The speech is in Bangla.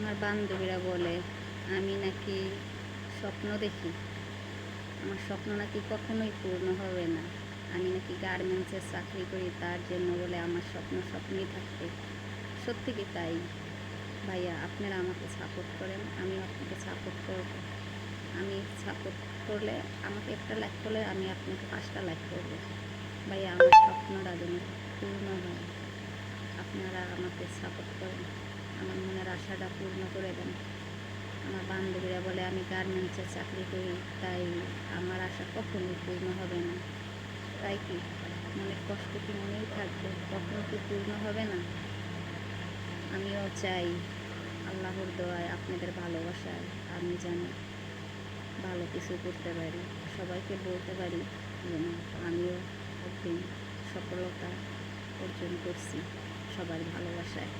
আমার বান্ধবীরা বলে আমি নাকি স্বপ্ন দেখি, আমার স্বপ্ন নাকি কখনোই পূর্ণ হবে না। আমি নাকি গার্মেন্টসের চাকরি করি, তার জন্য বলে আমার স্বপ্ন স্বপ্নই থাকবে। সত্যি কি তাই? ভাইয়া, আপনারা আমাকে সাপোর্ট করেন, আমিও আপনাকে সাপোর্ট করব। আমি সাপোর্ট করলে, আমাকে একটা লাইক করলে আমি আপনাকে 5টা লাইক করব। ভাইয়া, আমার স্বপ্নটা যেন পূর্ণ হয়। আপনারা আমাকে সাপোর্ট করেন, আমার মনের আশাটা পূর্ণ করে দেন। আমার বান্ধবীরা বলে আমি গার্মেন্টসে চাকরি করি, তাই আমার আশা কখনোই পূর্ণ হবে না। তাই কি মনের কষ্ট কি মনেই থাকবে? কখনো কি পূর্ণ হবে না? আমিও চাই আল্লাহর দোয়ায়, আপনাদের ভালোবাসায় আমি যেন ভালো কিছু করতে পারি, সবাইকে বলতে পারি যেন আমিও একদিন সফলতা অর্জন করছি সবার ভালোবাসায়।